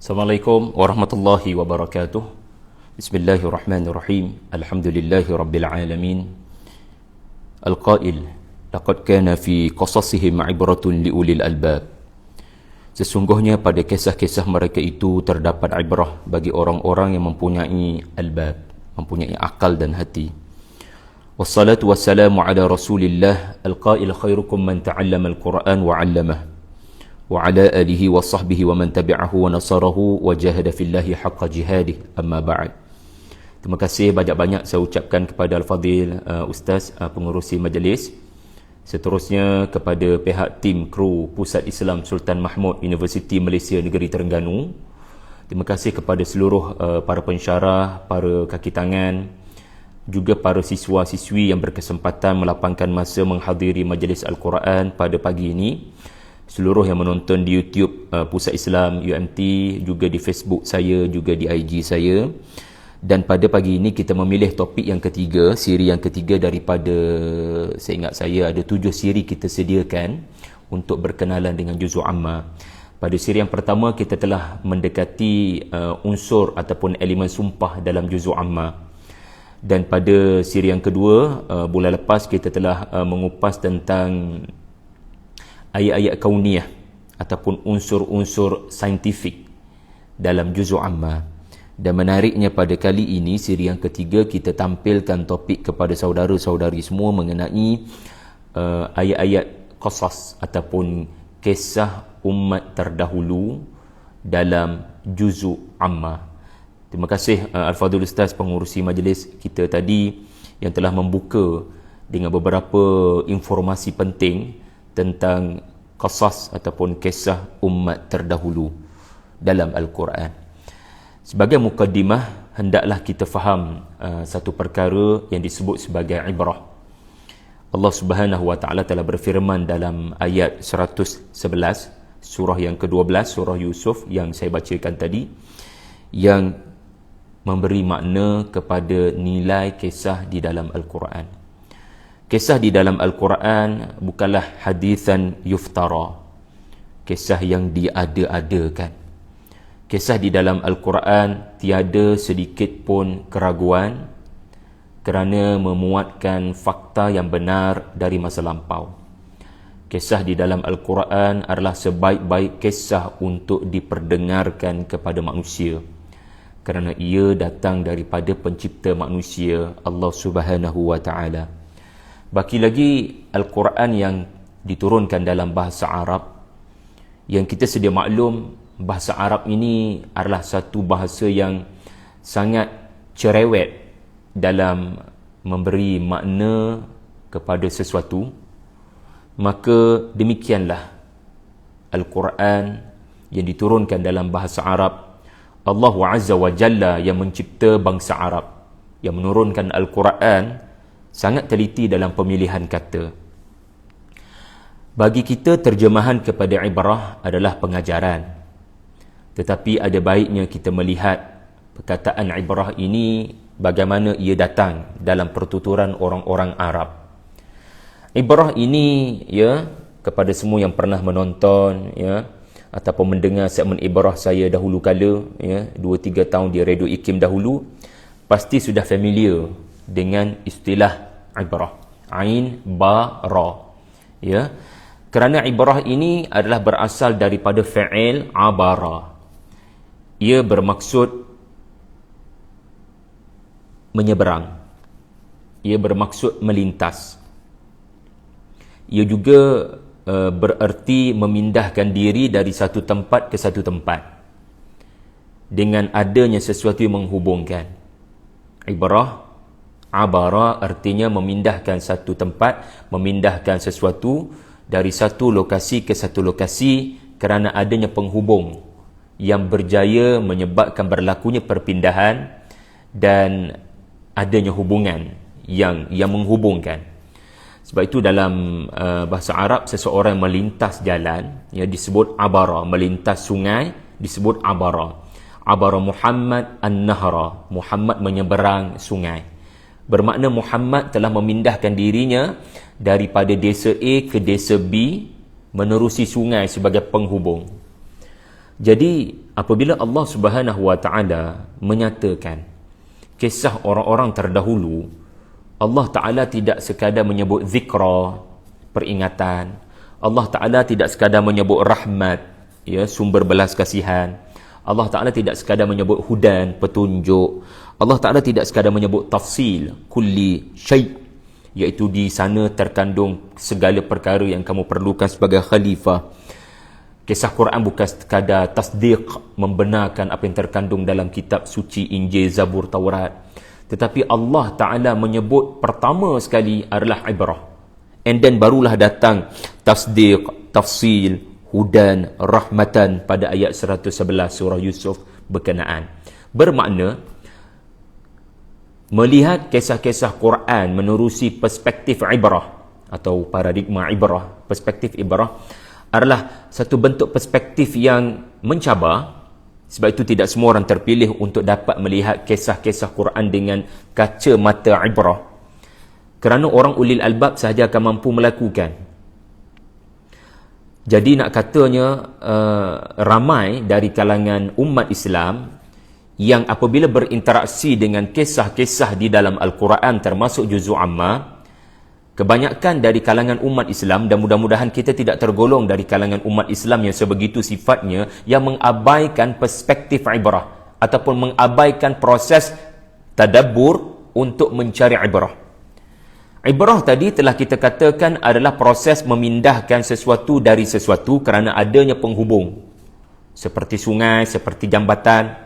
Assalamualaikum warahmatullahi wabarakatuh. Bismillahirrahmanirrahim. Alhamdulillahi rabbil alamin. Al-qail, laqad kana fi qasasihim ibratun liulil albab. Sesungguhnya pada kisah-kisah mereka itu terdapat ibrah bagi orang-orang yang mempunyai albab, mempunyai akal dan hati. Wassalatu wassalamu ala Rasulillah al-qail khairukum man ta'allama al-Qur'an wa 'allamah. Wa ala alihi wa sahbihi wa man tabi'ahu wa nasarahu wa jahada fillahi haqqa jihadih, amma ba'd. Terima kasih banyak-banyak saya ucapkan kepada Al-Fadhil Ustaz pengurusi majlis. Seterusnya kepada pihak tim kru Pusat Islam Sultan Mahmud Universiti Malaysia Negeri Terengganu. Terima kasih kepada seluruh para pensyarah, para kaki tangan, juga para siswa-siswi yang berkesempatan melapangkan masa menghadiri majlis Al-Quran pada pagi ini. Seluruh yang menonton di YouTube Pusat Islam UMT, juga di Facebook saya, juga di IG saya. Dan pada pagi ini kita memilih topik yang ketiga, siri yang ketiga daripada, saya ingat saya ada 7 siri kita sediakan untuk berkenalan dengan juzuk amma. Pada siri yang pertama kita telah mendekati unsur ataupun elemen sumpah dalam juzuk amma. Dan pada siri yang kedua, bulan lepas kita telah mengupas tentang ayat-ayat kauniyah ataupun unsur-unsur saintifik dalam juzuk amma. Dan menariknya pada kali ini, siri yang ketiga, kita tampilkan topik kepada saudara-saudari semua mengenai ayat-ayat qasas ataupun kisah umat terdahulu dalam juzuk amma. Terima kasih Al-Fadhil Ustaz pengurusi majlis kita tadi yang telah membuka dengan beberapa informasi penting tentang qasas ataupun kisah umat terdahulu dalam Al-Quran. Sebagai mukaddimah, hendaklah kita faham satu perkara yang disebut sebagai ibrah. Allah Subhanahu wa taala telah berfirman dalam ayat 111 surah yang ke-12 surah Yusuf yang saya bacakan tadi, yang memberi makna kepada nilai kisah di dalam Al-Quran. Kisah di dalam Al-Quran bukanlah hadithan yuftara, kisah yang diada-adakan. Kisah di dalam Al-Quran tiada sedikit pun keraguan kerana memuatkan fakta yang benar dari masa lampau. Kisah di dalam Al-Quran adalah sebaik-baik kisah untuk diperdengarkan kepada manusia, kerana ia datang daripada pencipta manusia, Allah Subhanahu wa taala. Baki lagi Al-Quran yang diturunkan dalam bahasa Arab, yang kita sedia maklum bahasa Arab ini adalah satu bahasa yang sangat cerewet dalam memberi makna kepada sesuatu. Maka demikianlah Al-Quran yang diturunkan dalam bahasa Arab. Allah Azza wa Jalla yang mencipta bangsa Arab, yang menurunkan Al-Quran, sangat teliti dalam pemilihan kata. Bagi kita, terjemahan kepada ibrah adalah pengajaran. Tetapi ada baiknya kita melihat perkataan ibrah ini bagaimana ia datang dalam pertuturan orang-orang Arab. Ibrah ini, ya, kepada semua yang pernah menonton, ya, ataupun mendengar segmen ibrah saya dahulu kala, ya, 2-3 tahun di Radio IKIM dahulu, pasti sudah familiar dengan istilah ibrah, ain ba ra, ya, kerana ibrah ini adalah berasal daripada fi'il abara. Ia bermaksud menyeberang, ia bermaksud melintas, ia juga bererti memindahkan diri dari satu tempat ke satu tempat dengan adanya sesuatu yang menghubungkan. Ibrah abara artinya memindahkan satu tempat, memindahkan sesuatu dari satu lokasi ke satu lokasi kerana adanya penghubung yang berjaya menyebabkan berlakunya perpindahan dan adanya hubungan yang menghubungkan. Sebab itu dalam bahasa Arab, seseorang melintas jalan, ya, disebut abara. Melintas sungai disebut abara. Abara Muhammad an-nahra, Muhammad menyeberang sungai. Bermakna Muhammad telah memindahkan dirinya daripada desa A ke desa B menerusi sungai sebagai penghubung. Jadi apabila Allah Subhanahu wa taala menyatakan kisah orang-orang terdahulu, Allah Taala tidak sekadar menyebut zikra, peringatan. Allah Taala tidak sekadar menyebut rahmat, ya, sumber belas kasihan. Allah Taala tidak sekadar menyebut hudan, petunjuk. Allah Taala tidak sekadar menyebut tafsil, kulli syai', iaitu di sana terkandung segala perkara yang kamu perlukan sebagai khalifah. Kisah Quran bukan sekadar tasdiq, membenarkan apa yang terkandung dalam kitab suci Injil, Zabur, Taurat. Tetapi Allah Ta'ala menyebut pertama sekali adalah ibrah. And then barulah datang tasdiq, tafsil, hudan, rahmatan pada ayat 111 surah Yusuf berkenaan. Bermakna, melihat kisah-kisah Quran menerusi perspektif ibrah atau paradigma ibrah, perspektif ibrah adalah satu bentuk perspektif yang mencabar. Sebab itu tidak semua orang terpilih untuk dapat melihat kisah-kisah Quran dengan kaca mata ibrah, kerana orang ulil albab sahaja akan mampu melakukan. Jadi nak katanya ramai dari kalangan umat Islam yang apabila berinteraksi dengan kisah-kisah di dalam Al-Quran termasuk juzul amma, kebanyakan dari kalangan umat Islam, dan mudah-mudahan kita tidak tergolong dari kalangan umat Islam yang sebegitu sifatnya, yang mengabaikan perspektif ibrah ataupun mengabaikan proses tadabbur untuk mencari ibrah. Ibrah tadi telah kita katakan adalah proses memindahkan sesuatu dari sesuatu kerana adanya penghubung, seperti sungai, seperti jambatan.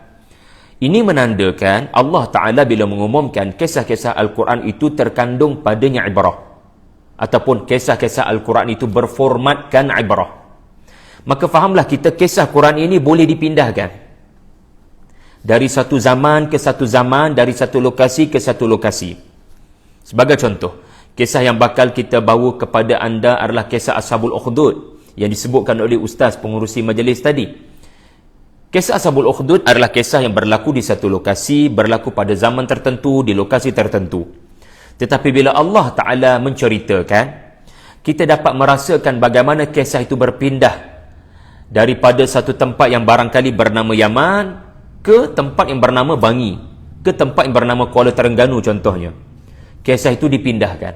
Ini menandakan Allah Ta'ala bila mengumumkan kisah-kisah Al-Quran itu terkandung padanya ibrah, ataupun kisah-kisah Al-Quran itu berformatkan ibrah. Maka fahamlah kita, kisah Quran ini boleh dipindahkan dari satu zaman ke satu zaman, dari satu lokasi ke satu lokasi. Sebagai contoh, kisah yang bakal kita bawa kepada anda adalah kisah Ashabul Ukhdud yang disebutkan oleh Ustaz pengurusi majlis tadi. Kisah Ashabul Ukhdud adalah kisah yang berlaku di satu lokasi, berlaku pada zaman tertentu, di lokasi tertentu. Tetapi bila Allah Ta'ala menceritakan, kita dapat merasakan bagaimana kisah itu berpindah daripada satu tempat yang barangkali bernama Yaman ke tempat yang bernama Bangi, ke tempat yang bernama Kuala Terengganu contohnya. Kisah itu dipindahkan.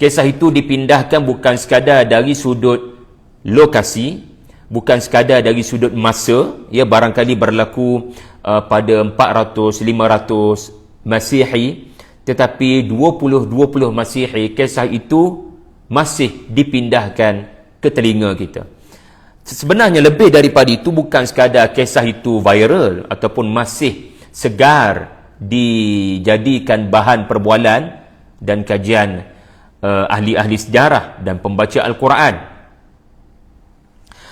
Kisah itu dipindahkan bukan sekadar dari sudut lokasi, bukan sekadar dari sudut masa, ya, barangkali berlaku pada 400, 500 Masihi, tetapi 2020 Masihi, kisah itu masih dipindahkan ke telinga kita. Sebenarnya lebih daripada itu, bukan sekadar kisah itu viral ataupun masih segar dijadikan bahan perbualan dan kajian ahli-ahli sejarah dan pembaca Al-Quran.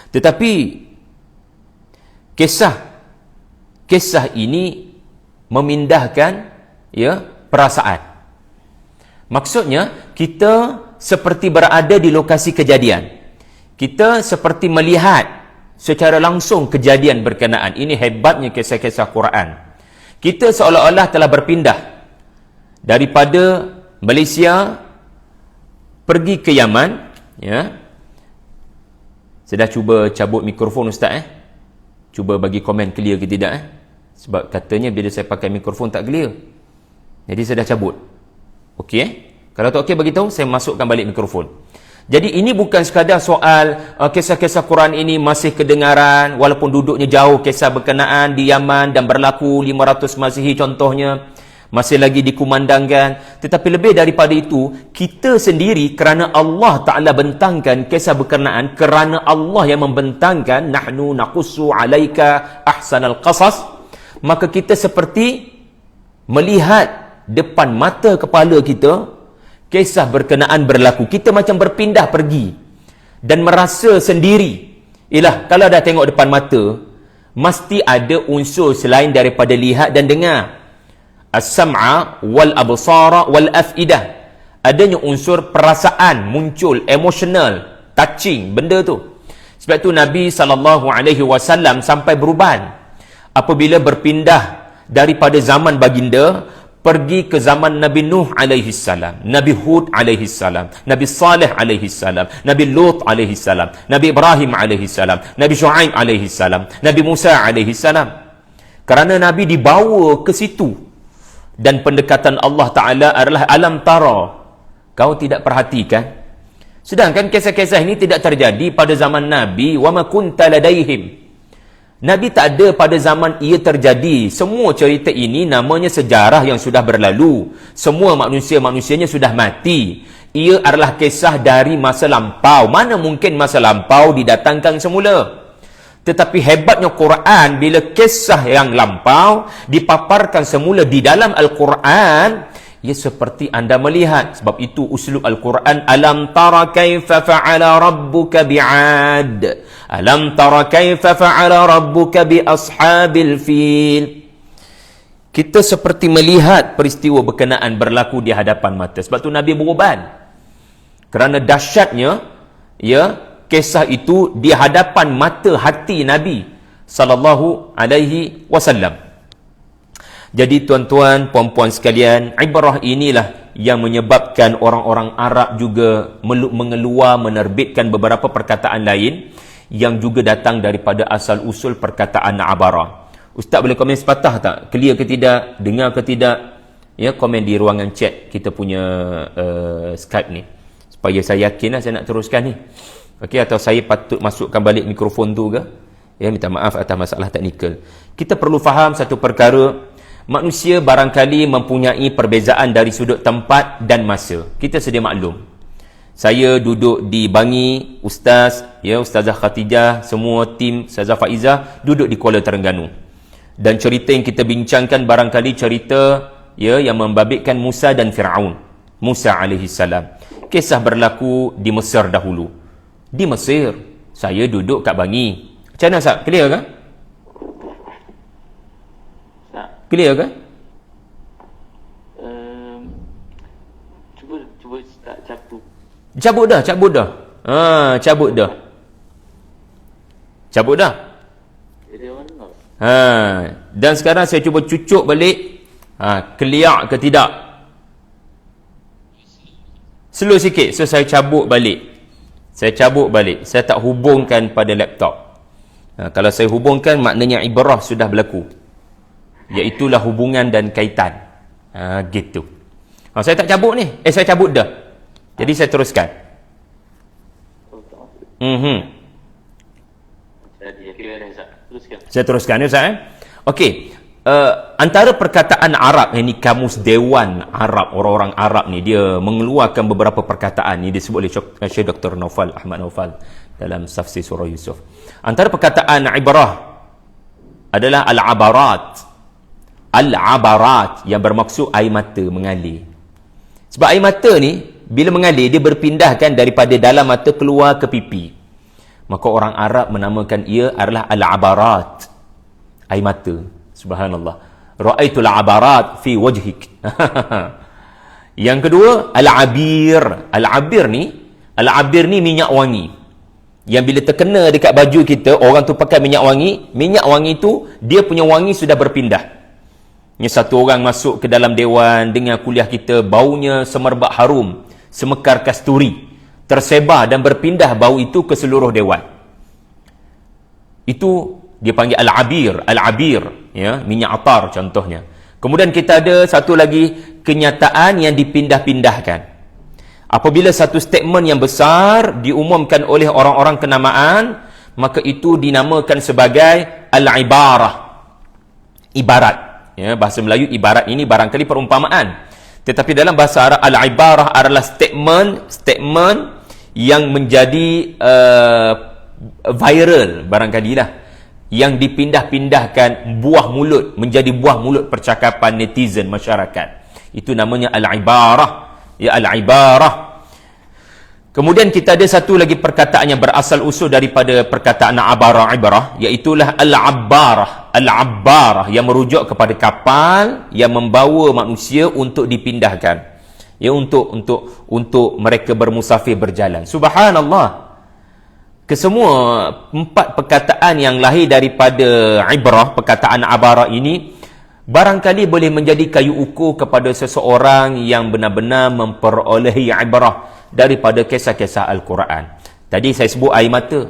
Tetapi kisah ini memindahkan, ya, perasaan. Maksudnya, kita seperti berada di lokasi kejadian. Kita seperti melihat secara langsung kejadian berkenaan. Ini hebatnya kisah-kisah Quran. Kita seolah-olah telah berpindah daripada Malaysia pergi ke Yaman, ya. Saya dah cuba cabut mikrofon Ustaz, cuba bagi komen clear ke tidak, sebab katanya bila saya pakai mikrofon tak clear. Jadi saya dah cabut. Okey, kalau tak okey bagi tahu, saya masukkan balik mikrofon. Jadi ini bukan sekadar soal kisah-kisah Quran ini masih kedengaran walaupun duduknya jauh, kisah berkenaan di Yaman dan berlaku 500 Masihi contohnya, masih lagi dikumandangkan. Tetapi lebih daripada itu, kita sendiri, kerana Allah Ta'ala bentangkan kisah berkenaan, kerana Allah yang membentangkan, nahnu naqussu alaika ahsanal qasas, maka kita seperti melihat depan mata kepala kita kisah berkenaan berlaku. Kita macam berpindah pergi dan merasa sendiri. Ialah, kalau dah tengok depan mata, mesti ada unsur selain daripada lihat dan dengar. As-sam'a wal absara wal afidah. Adanya unsur perasaan muncul, emotional, touching benda tu. Sebab tu Nabi SAW sampai beruban apabila berpindah daripada zaman baginda pergi ke zaman Nabi Nuh alaihi salam, Nabi Hud alaihi salam, Nabi Saleh alaihi salam, Nabi Lut alaihi salam, Nabi Ibrahim alaihi salam, Nabi Shu'aib alaihi salam, Nabi Musa alaihi salam. Kerana Nabi dibawa ke situ. Dan pendekatan Allah Ta'ala adalah alam tara. Kau tidak perhatikan? Sedangkan kisah-kisah ini tidak terjadi pada zaman Nabi. Wa ma kunta ladaihim. Nabi tak ada pada zaman ia terjadi. Semua cerita ini namanya sejarah yang sudah berlalu. Semua manusia-manusianya sudah mati. Ia adalah kisah dari masa lampau. Mana mungkin masa lampau didatangkan semula? Tetapi hebatnya Quran, bila kisah yang lampau dipaparkan semula di dalam Al-Quran, ia seperti anda melihat. Sebab itu uslub Al-Quran, alam tara kaifa fa'ala rabbuka bi'ad, alam tara kaifa fa'ala rabbuka bi ashabil fil. Kita seperti melihat peristiwa berkenaan berlaku di hadapan mata. Sebab tu Nabi berubah. Kerana dahsyatnya kisah itu di hadapan mata hati Nabi sallallahu alaihi wasallam. Jadi tuan-tuan, puan-puan sekalian, ibrah inilah yang menyebabkan orang-orang Arab juga mengeluar, menerbitkan beberapa perkataan lain yang juga datang daripada asal-usul perkataan abarah. Ustaz boleh komen sepatah tak? Clear ke tidak? Dengar ke tidak? Ya, komen di ruangan chat kita punya Skype ni. Supaya saya yakin saya nak teruskan ni. Okey, atau saya patut masukkan balik mikrofon tu ke? Ya, minta maaf atas masalah teknikal. Kita perlu faham satu perkara, manusia barangkali mempunyai perbezaan dari sudut tempat dan masa. Kita sedia maklum. Saya duduk di Bangi, Ustaz, Ustazah Khatijah, semua tim Ustazah Faizah duduk di Kuala Terengganu. Dan cerita yang kita bincangkan barangkali cerita yang membabitkan Musa dan Fir'aun. Musa alaihi salam. Kisah berlaku di Mesir dahulu. Di Mesir, saya duduk kat Bangi. Macam mana, Sab? Clear ke? Clear ke? Cuba tak cabut. Cabut dah. Cabut dah. Cabut dah. Dan sekarang saya cuba cucuk balik. Clear ke tidak? Slow sikit. So saya cabut balik. Saya tak hubungkan pada laptop. Kalau saya hubungkan, maknanya ibrah sudah berlaku. Iaitulah hubungan dan kaitan. Gitu. Saya tak cabut ni. Saya cabut dah. Jadi saya teruskan. Saya teruskan ya, Ustaz. Okey. Antara perkataan Arab, ini kamus Dewan Arab, orang-orang Arab ni, dia mengeluarkan beberapa perkataan ni disebut oleh Syekh Dr. Naufal, Ahmad Naufal dalam tafsir surah Yusuf. Antara perkataan ibrah adalah al-abarat. Al-abarat yang bermaksud air mata mengalir. Sebab air mata ni bila mengalir, dia berpindahkan daripada dalam mata keluar ke pipi. Maka orang Arab menamakan ia adalah al-abarat, air mata. Subhanallah. Ra'aitul abarat fi wajhik. Yang kedua, al-abir. Al-abir ni minyak wangi. Yang bila terkena dekat baju kita, orang tu pakai minyak wangi. Minyak wangi tu, dia punya wangi sudah berpindah. Ni satu orang masuk ke dalam dewan dengan kuliah kita, baunya semerbak harum, semekar kasturi, tersebar dan berpindah bau itu ke seluruh dewan. Itu dia panggil al-abir, minyak atar contohnya. Kemudian kita ada satu lagi kenyataan yang dipindah-pindahkan. Apabila satu statement yang besar diumumkan oleh orang-orang kenamaan, maka itu dinamakan sebagai al-ibarah. Ibarat. Bahasa Melayu ibarat ini barangkali perumpamaan. Tetapi dalam bahasa Arab, al-ibarah adalah statement yang menjadi viral barangkalilah, yang dipindah-pindahkan buah mulut menjadi buah mulut percakapan netizen masyarakat. Itu namanya al-ibarah. Al-ibarah. Kemudian kita ada satu lagi perkataan yang berasal usul daripada perkataan ibrah, iaitulah al-abbarah. Al-abbarah yang merujuk kepada kapal yang membawa manusia untuk dipindahkan. Untuk mereka bermusafir berjalan. Subhanallah. Kesemua empat perkataan yang lahir daripada ibrah, perkataan abarah ini, barangkali boleh menjadi kayu ukur kepada seseorang yang benar-benar memperolehi ibrah daripada kisah-kisah Al-Quran. Tadi saya sebut air mata.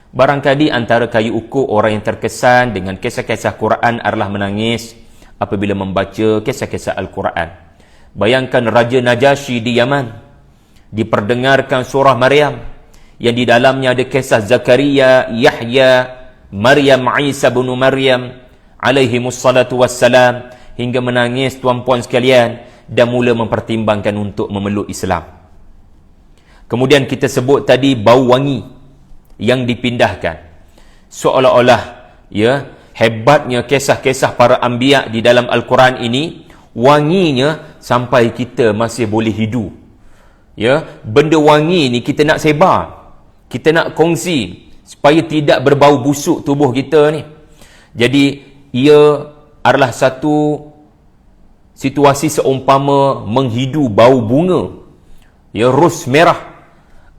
Barangkali antara kayu ukur orang yang terkesan dengan kisah-kisah Quran adalah menangis apabila membaca kisah-kisah Al-Quran. Bayangkan Raja Najasyi di Yaman diperdengarkan surah Maryam yang di dalamnya ada kisah Zakaria, Yahya, Maryam, Isa bin Maryam alaihimussalatu wassalam, hingga menangis tuan-puan sekalian dan mula mempertimbangkan untuk memeluk Islam. Kemudian kita sebut tadi bau wangi yang dipindahkan, seolah-olah ya hebatnya kisah-kisah para anbiya di dalam Al-Quran ini, wanginya sampai kita masih boleh hidu. Ya, benda wangi ni kita nak sebar, kita nak kongsi supaya tidak berbau busuk tubuh kita ni. Jadi ia adalah satu situasi seumpama menghidu bau bunga, ya, ros merah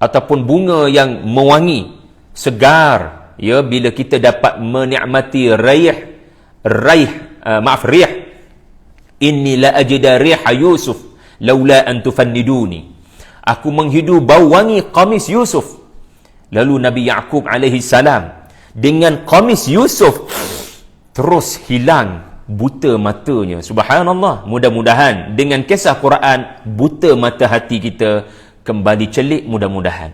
ataupun bunga yang mewangi, segar, ya, bila kita dapat menikmati rih inni la ajida riha Yusuf laula an tufanniduni. Aku menghidu bau wangi qamis Yusuf. Lalu Nabi Yaqub alaihi salam dengan qamis Yusuf terus hilang buta matanya. Subhanallah. Mudah-mudahan dengan kisah Quran buta mata hati kita kembali celik, mudah-mudahan.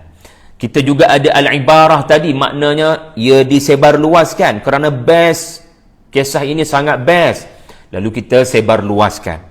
Kita juga ada al-ibarah tadi, maknanya ia disebar luaskan kerana best, kisah ini sangat best, lalu kita sebar luaskan,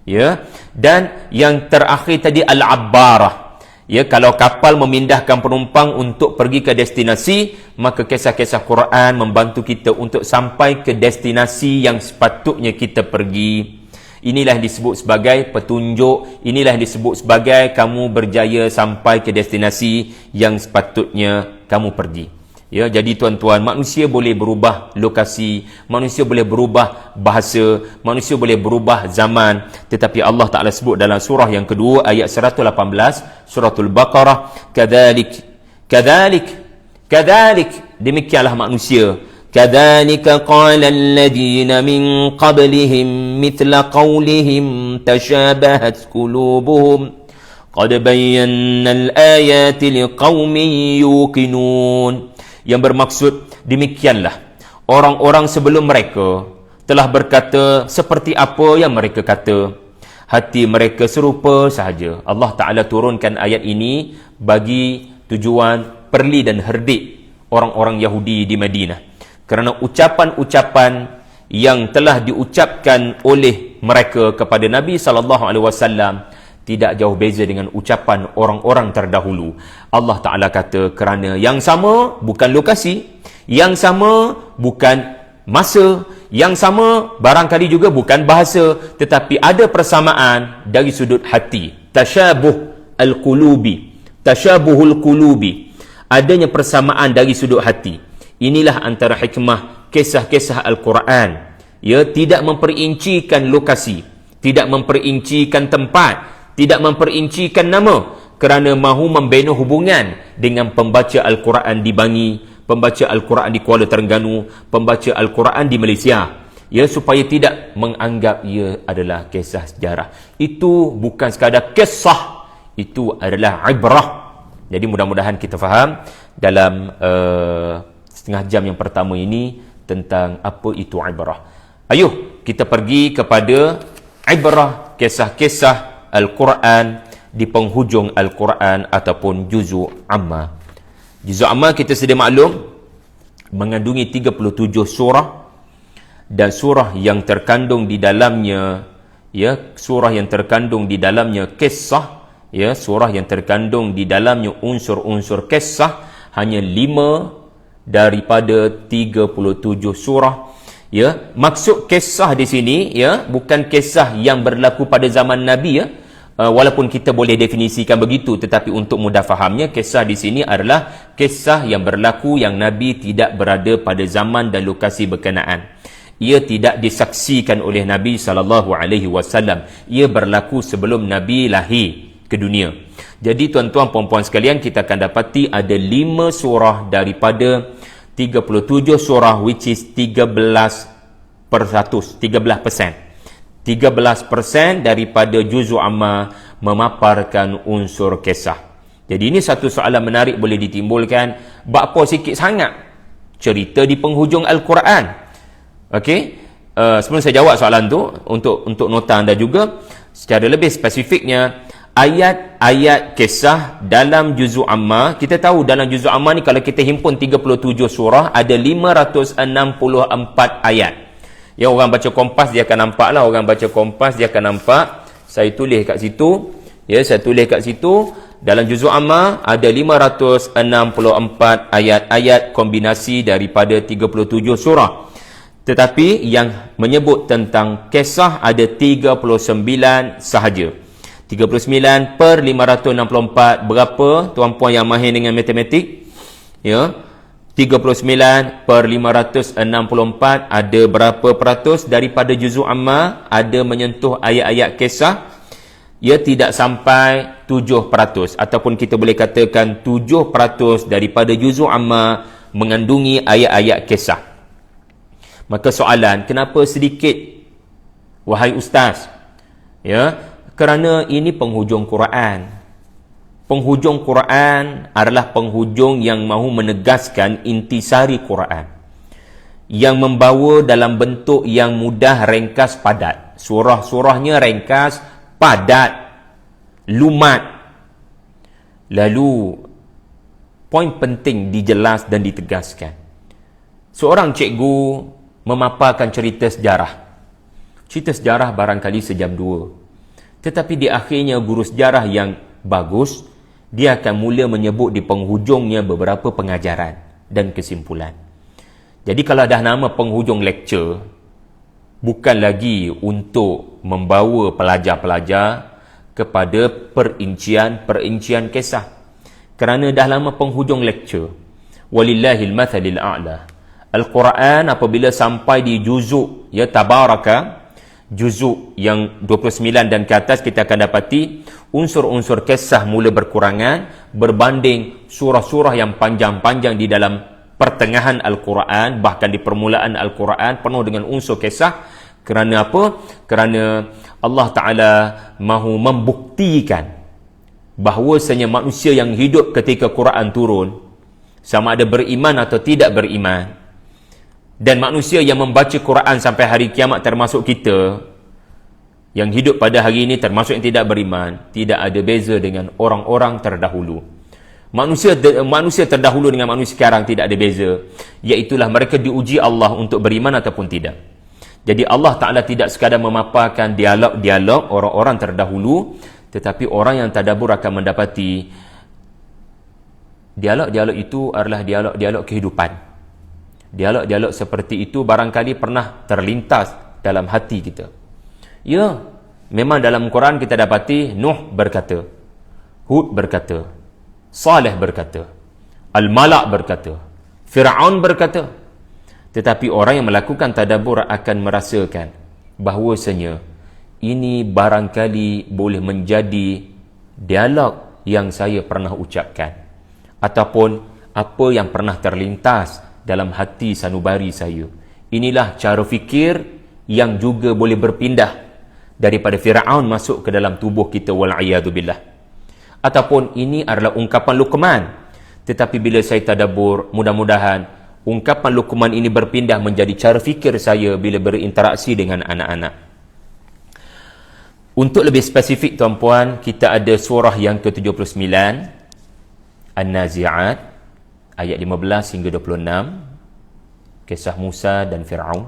ya. Dan yang terakhir tadi al-abbarah, ya, kalau kapal memindahkan penumpang untuk pergi ke destinasi, maka kisah-kisah Quran membantu kita untuk sampai ke destinasi yang sepatutnya kita pergi. Inilah disebut sebagai petunjuk, inilah disebut sebagai kamu berjaya sampai ke destinasi yang sepatutnya kamu pergi. Ya, jadi tuan-tuan, manusia boleh berubah lokasi, manusia boleh berubah bahasa, manusia boleh berubah zaman, tetapi Allah Ta'ala sebut dalam surah yang kedua ayat 118 suratul Baqarah, kadhalik, demikianlah manusia. كَذَلِكَ قَالَ الَّذِينَ مِنْ قَبْلِهِمْ مِثْلَ قَوْلِهِمْ تَشَابَهَتْ قُلُوبُهُمْ قَدْ بَيَّنَّا الْآيَاتِ لِقَوْمٍ يُوقِنُونَ. Yang bermaksud, demikianlah orang-orang sebelum mereka telah berkata seperti apa yang mereka kata, hati mereka serupa sahaja. Allah Ta'ala turunkan ayat ini bagi tujuan perli dan herdik orang-orang Yahudi di Madinah, kerana ucapan-ucapan yang telah diucapkan oleh mereka kepada Nabi SAW tidak jauh beza dengan ucapan orang-orang terdahulu. Allah Ta'ala kata kerana yang sama bukan lokasi, yang sama bukan masa, yang sama barangkali juga bukan bahasa, tetapi ada persamaan dari sudut hati. Tashabuhul qulubi, adanya persamaan dari sudut hati. Inilah antara hikmah kisah-kisah Al-Quran. Ya, tidak memperincikan lokasi, tidak memperincikan tempat, tidak memperincikan nama, kerana mahu membina hubungan dengan pembaca Al-Quran di Bangi, pembaca Al-Quran di Kuala Terengganu, pembaca Al-Quran di Malaysia, ya, supaya tidak menganggap ia adalah kisah sejarah. Itu bukan sekadar kisah, itu adalah ibrah. Jadi mudah-mudahan kita faham dalam setengah jam yang pertama ini tentang apa itu ibrah. Ayuh kita pergi kepada ibrah, kisah-kisah Al-Quran di penghujung Al-Quran ataupun juzuk amma. Juzuk amma kita sedia maklum mengandungi 37 surah, dan surah yang terkandung di dalamnya, ya, surah yang terkandung di dalamnya kisah, ya, surah yang terkandung di dalamnya unsur-unsur kisah hanya 5 daripada 37 surah. Ya, maksud kisah di sini, ya, bukan kisah yang berlaku pada zaman Nabi, ya. Walaupun kita boleh definisikan begitu, tetapi untuk mudah fahamnya, kisah di sini adalah kisah yang berlaku yang Nabi tidak berada pada zaman dan lokasi berkenaan. Ia tidak disaksikan oleh Nabi SAW. Ia berlaku sebelum Nabi lahir ke dunia. Jadi tuan-tuan puan-puan sekalian, kita akan dapati ada 5 surah daripada 37 surah, which is 13% 13% daripada juz'u amma memaparkan unsur kisah. Jadi ini satu soalan menarik boleh ditimbulkan. Berapa sikit sangat cerita di penghujung Al-Quran? Okey, sebelum saya jawab soalan tu, untuk nota anda juga, secara lebih spesifiknya, ayat-ayat kisah dalam juz'u amma, kita tahu dalam juz'u amma ni kalau kita himpun 37 surah, ada 564 ayat. Ya, orang baca Kompas dia akan nampak lah, orang baca Kompas dia akan nampak. Saya tulis kat situ, ya, saya tulis kat situ, dalam juz'u amma ada 564 ayat-ayat kombinasi daripada 37 surah. Tetapi yang menyebut tentang kisah ada 39 sahaja. 39 per 564 berapa? Tuan-puan yang mahir dengan matematik, ya, 39 per 564 ada berapa peratus daripada juz'u amma ada menyentuh ayat-ayat kisah? Ia tidak sampai 7%, ataupun kita boleh katakan 7% daripada juz'u amma mengandungi ayat-ayat kisah. Maka soalan, kenapa sedikit wahai ustaz? Ya, kerana ini penghujung Quran. Penghujung Quran adalah penghujung yang mahu menegaskan intisari Quran, yang membawa dalam bentuk yang mudah, ringkas, padat. Surah-surahnya ringkas, padat, lumat. Lalu poin penting dijelas dan ditegaskan. Seorang cikgu memaparkan cerita sejarah. Cerita sejarah barangkali sejam dua. Tetapi di akhirnya guru sejarah yang bagus, dia akan mula menyebut di penghujungnya beberapa pengajaran dan kesimpulan. Jadi kalau dah nama penghujung lecture, bukan lagi untuk membawa pelajar-pelajar kepada perincian kisah. Kerana dah lama penghujung lecture. Walillahil mathalil a'la. Al-Quran apabila sampai di juzuk, ya, tabaraka, juzuk yang 29 dan ke atas, kita akan dapati unsur-unsur kisah mula berkurangan berbanding surah-surah yang panjang-panjang di dalam pertengahan Al-Quran, bahkan di permulaan Al-Quran penuh dengan unsur kisah. Kerana apa? Kerana Allah Ta'ala mahu membuktikan bahawasanya manusia yang hidup ketika Quran turun, sama ada beriman atau tidak beriman, dan manusia yang membaca Quran sampai hari kiamat termasuk kita yang hidup pada hari ini termasuk yang tidak beriman, tidak ada beza dengan orang-orang terdahulu. Manusia terdahulu dengan manusia sekarang tidak ada beza, iaitulah mereka diuji Allah untuk beriman ataupun tidak. Jadi Allah Ta'ala tidak sekadar memaparkan dialog-dialog orang-orang terdahulu, tetapi orang yang tadabbur akan mendapati dialog-dialog itu adalah dialog-dialog kehidupan. Dialog-dialog seperti itu barangkali pernah terlintas dalam hati kita. Ya, memang dalam Quran kita dapati Nuh berkata, Hud berkata, Saleh berkata, Al-Malak berkata, Fir'aun berkata. Tetapi orang yang melakukan tadabbur akan merasakan bahawasanya ini barangkali boleh menjadi dialog yang saya pernah ucapkan, ataupun apa yang pernah terlintas dalam hati sanubari saya. Inilah cara fikir yang juga boleh berpindah daripada Fir'aun masuk ke dalam tubuh kita, wal'iyadzubillah. Ataupun ini adalah ungkapan Luqman, tetapi bila saya tadabbur, mudah-mudahan ungkapan Luqman ini berpindah menjadi cara fikir saya bila berinteraksi dengan anak-anak. Untuk lebih spesifik tuan-puan, kita ada surah yang ke-79 An-Nazi'at ayat 15 hingga 26, kisah Musa dan Fir'aun.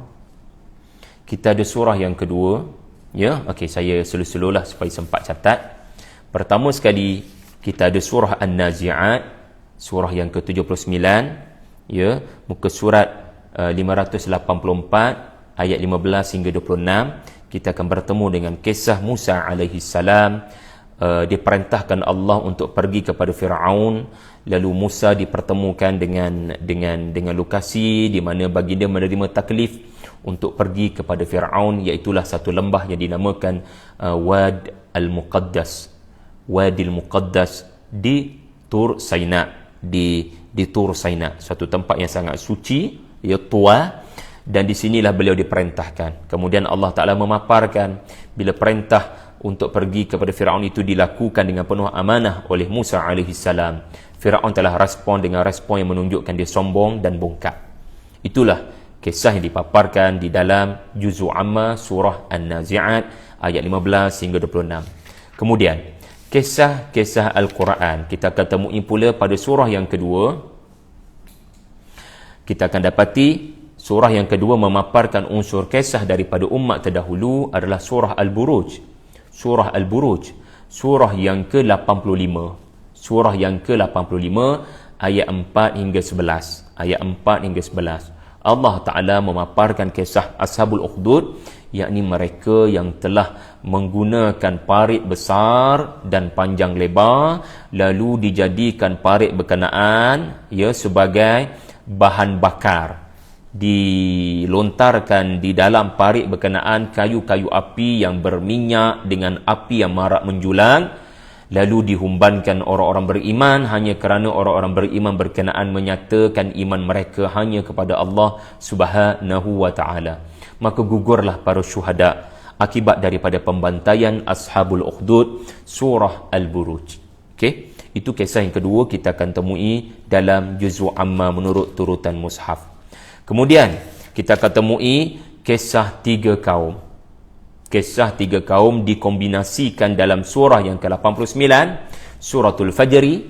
Kita ada surah yang kedua, ya, okey, saya selu-selulah supaya sempat catat. Pertama sekali kita ada surah An-Nazi'at, surah yang ke-79, ya, muka surat 584 ayat 15 hingga 26. Kita akan bertemu dengan kisah Musa alaihi salam. Diperintahkan Allah untuk pergi kepada Fir'aun, lalu Musa dipertemukan dengan lokasi di mana baginda menerima taklif untuk pergi kepada Fir'aun, iaitulah satu lembah yang dinamakan Wad Al-Muqaddas, Wadil Muqaddas di Tur Saina, di Tur Saina, satu tempat yang sangat suci, ya, tua. dan di sinilah beliau diperintahkan. Kemudian Allah Ta'ala memaparkan bila perintah untuk pergi kepada Firaun itu dilakukan dengan penuh amanah oleh Musa alaihissalam. Firaun telah respon dengan respon yang menunjukkan dia sombong dan bongkak. Itulah kisah yang dipaparkan di dalam juz'u amma surah An-Nazi'at ayat 15 hingga 26. Kemudian kisah-kisah Al-Quran kita akan temui pula pada surah yang kedua. Kita akan dapati surah yang kedua memaparkan unsur kisah daripada umat terdahulu adalah surah Al-Buruj. Surah Al-Buruj, surah yang ke-85. Surah yang ke-85 ayat 4 hingga 11. Ayat 4 hingga 11. Allah Ta'ala memaparkan kisah Ashabul Ukhdud, yakni mereka yang telah menggunakan parit besar dan panjang lebar lalu dijadikan parit berkenaan sebagai bahan bakar. Dilontarkan di dalam parit berkenaan kayu-kayu api yang berminyak dengan api yang marak menjulang, lalu dihumbankan orang-orang beriman hanya kerana orang-orang beriman berkenaan menyatakan iman mereka hanya kepada Allah Subhanahu wa ta'ala. Maka gugurlah para syuhada akibat daripada pembantaian Ashabul Ukhdud, surah Al-Buruj. Okey, itu kisah yang kedua kita akan temui dalam juz'u amma menurut turutan mushaf. Kemudian kita akan temui kisah tiga kaum. Kisah tiga kaum dikombinasikan dalam surah yang ke-89, Suratul Fajri,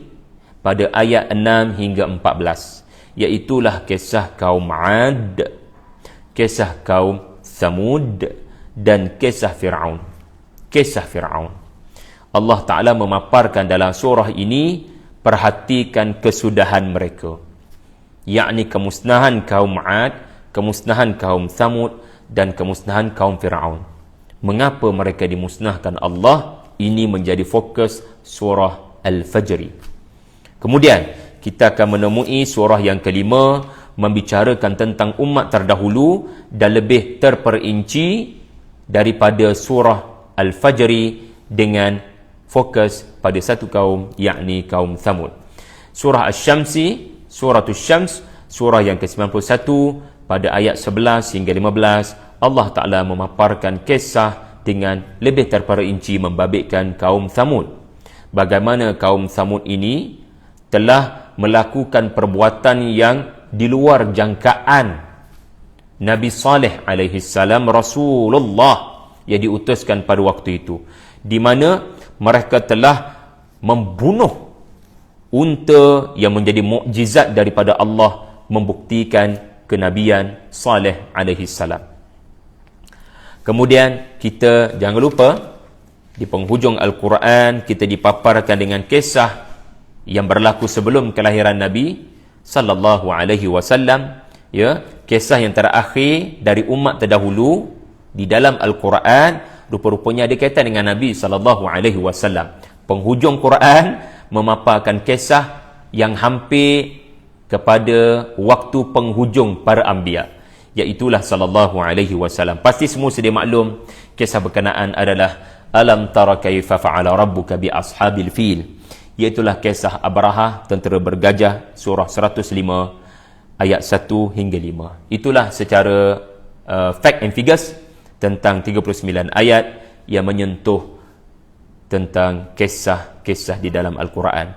pada ayat 6 hingga 14. Iaitulah kisah kaum Ad, kisah kaum Thamud, dan kisah Fir'aun. Kisah Fir'aun. Allah Ta'ala memaparkan dalam surah ini, perhatikan kesudahan mereka, yakni kemusnahan kaum Ad, kemusnahan kaum Thamud, dan kemusnahan kaum Fir'aun. Mengapa mereka dimusnahkan Allah? Ini menjadi fokus surah Al-Fajri. Kemudian kita akan menemui surah yang kelima, membicarakan tentang umat terdahulu dan lebih terperinci daripada surah Al-Fajri dengan fokus pada satu kaum, yakni kaum Thamud. Surah Asy-Syamsi, Suratul Syams, surah yang ke-91 pada ayat 11 hingga 15, Allah Ta'ala memaparkan kisah dengan lebih terperinci membabitkan kaum Thamud. Bagaimana kaum Thamud ini telah melakukan perbuatan yang di luar jangkaan Nabi Saleh alaihi salam, Rasulullah yang diutuskan pada waktu itu, di mana mereka telah membunuh unta yang menjadi mukjizat daripada Allah membuktikan kenabian Saleh alaihi salam. Kemudian kita jangan lupa di penghujung Al-Quran kita dipaparkan dengan kisah yang berlaku sebelum kelahiran Nabi sallallahu alaihi wasallam, kisah yang terakhir dari umat terdahulu di dalam Al-Quran. Rupa-rupanya ada kaitan dengan Nabi sallallahu alaihi wasallam. Penghujung Quran memaparkan kisah yang hampir kepada waktu penghujung para anbiya, iaitulah sallallahu alaihi wasallam. Pasti semua sedia maklum kisah berkenaan adalah alam tara kaifa fa'ala rabbuka bi ashabil fil, iaitulah kisah Abrahah, tentera bergajah, surah 105 ayat 1 hingga 5. Itulah secara fact and figures tentang 39 ayat yang menyentuh tentang kisah-kisah di dalam Al-Quran.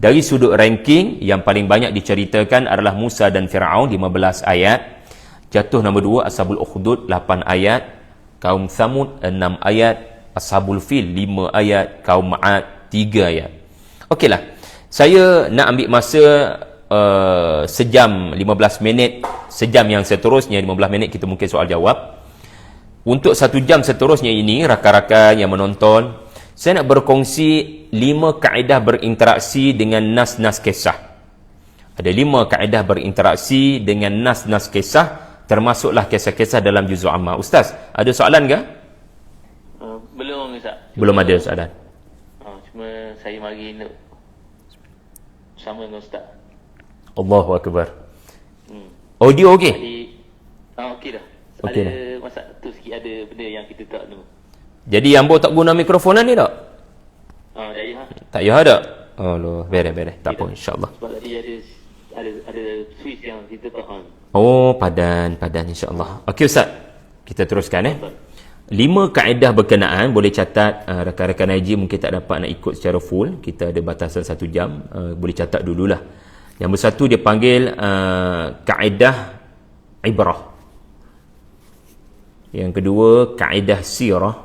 Dari sudut ranking, yang paling banyak diceritakan adalah Musa dan Fir'aun, 15 ayat. Jatuh nombor 2 Ashabul Ukhdud, 8 ayat. Kaum Thamud, 6 ayat. Ashabul Fil, 5 ayat. Kaum Ma'ad, 3 ayat. Okeylah, saya nak ambil masa sejam 15 minit. Sejam yang seterusnya 15 minit kita mungkin soal jawab. Untuk 1 jam seterusnya ini, rakan-rakan yang menonton, saya nak berkongsi 5 kaedah berinteraksi dengan nas-nas kisah. Ada 5 kaedah berinteraksi dengan nas-nas kisah, termasuklah kisah-kisah dalam juz'u amma. Ustaz, ada soalan ke? Belum, Ustaz. Belum ada soalan. Cuma saya mari nak sama dengan Ustaz. Allahu Akbar. Audio okey? Okey dah. Okey Ada dah. masak tu sikit, ada benda yang kita tak tahu. Jadi Ambo tak guna mikrofonan ni tak? Ya. Tak payah tak? Oh, beres. Tak apa, insyaAllah. Sebab tadi ada switch yang kita tak on. Oh, padan insya-Allah. Okey Ustaz. Kita teruskan 5 kaedah berkenaan, boleh catat rakan-rakan haji mungkin tak dapat nak ikut secara full, kita ada batasan 1 jam, boleh catat dululah. Yang bersatu dia panggil kaedah ibrah. Yang kedua kaedah sirah.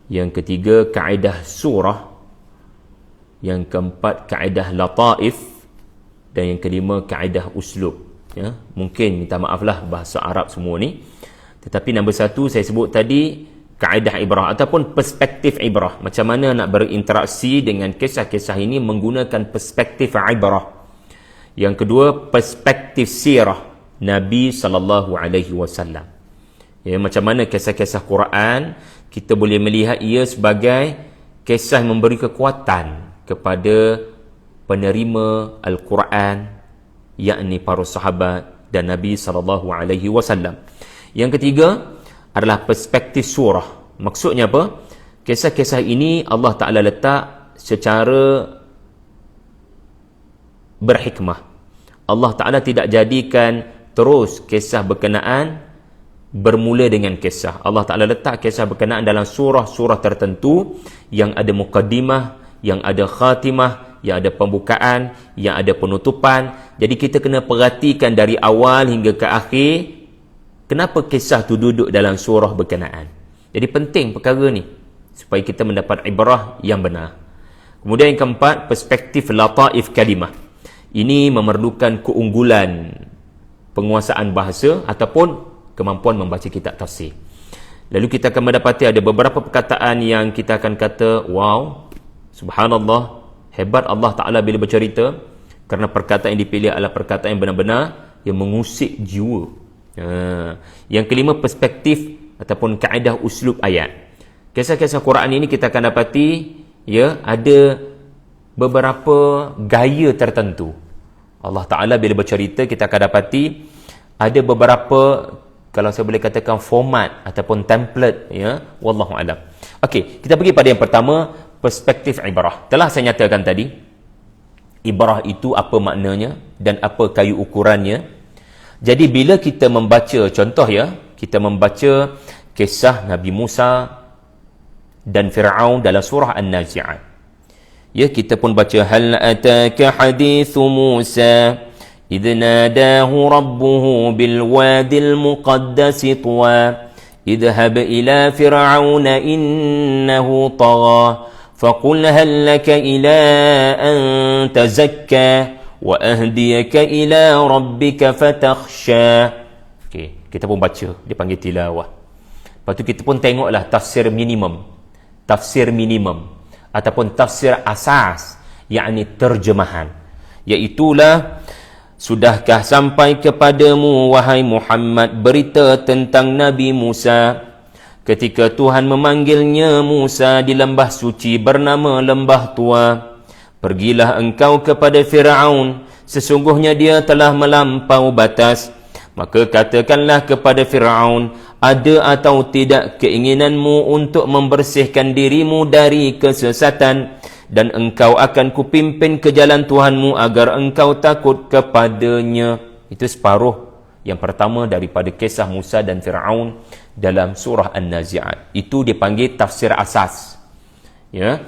Yang ketiga kaedah surah. Yang keempat kaedah lataif. Dan yang kelima kaedah uslub. Ya, mungkin minta maaflah bahasa Arab semua ni. Tetapi nombor 1 saya sebut tadi kaedah ibrah ataupun perspektif ibrah. Macam mana nak berinteraksi dengan kisah-kisah ini menggunakan perspektif ibrah. Yang kedua perspektif sirah Nabi SAW. Ya, macam mana kisah-kisah Quran kita boleh melihat ia sebagai kisah yang memberi kekuatan kepada penerima Al-Quran, yakni para sahabat dan Nabi SAW. Yang ketiga adalah perspektif surah. Maksudnya apa? Kisah-kisah ini Allah Ta'ala letak secara berhikmah. Allah Ta'ala tidak jadikan terus kisah berkenaan bermula dengan kisah. Allah Ta'ala letak kisah berkenaan dalam surah-surah tertentu yang ada muqaddimah, yang ada khatimah, yang ada pembukaan, yang ada penutupan. Jadi kita kena perhatikan dari awal hingga ke akhir kenapa kisah tu duduk dalam surah berkenaan. Jadi penting perkara ni supaya kita mendapat ibrah yang benar. Kemudian yang keempat, perspektif lataif kalimah. Ini memerlukan keunggulan penguasaan bahasa ataupun kemampuan membaca kitab tafsir. Lalu kita akan mendapati ada beberapa perkataan yang kita akan kata, wow, subhanallah, hebat Allah Ta'ala bila bercerita, kerana perkataan yang dipilih adalah perkataan yang benar-benar yang mengusik jiwa. Yang kelima, perspektif ataupun kaedah uslub ayat. Kisah-kisah Quran ini kita akan dapati ya ada beberapa gaya tertentu. Allah Ta'ala bila bercerita kita akan dapati ada beberapa, kalau saya boleh katakan, format ataupun template, ya, wallahu alam. Okey, kita pergi pada yang pertama, perspektif ibrah. Telah saya nyatakan tadi ibrah itu apa maknanya dan apa kayu ukurannya. Jadi bila kita membaca, contoh ya, kita membaca kisah Nabi Musa dan Fir'aun dalam surah An-Nazi'at, ya, kita pun baca hal ataka hadithu Musa idh nadahu rabbuhu bil wadil muqaddasi tuwa idhhab ila fir'auna innahu tagha faqul hal laka ila an tazakka wa ahdiyaka ila rabbika fatakhsha. Okey, kita pun baca, dipanggil tilawah. Lepas tu kita pun tengoklah tafsir minimum ataupun tafsir asas, yakni terjemahan, iaitulah sudahkah sampai kepadamu wahai Muhammad berita tentang Nabi Musa ketika Tuhan memanggilnya Musa di lembah suci bernama Lembah Tua. Pergilah engkau kepada Fir'aun, sesungguhnya dia telah melampau batas. Maka katakanlah kepada Fir'aun, ada atau tidak keinginanmu untuk membersihkan dirimu dari kesesatan, dan engkau akan kupimpin ke jalan Tuhanmu agar engkau takut kepadanya. Itu separuh yang pertama daripada kisah Musa dan Fir'aun dalam surah An-Nazi'at. Itu dipanggil tafsir asas. Ya,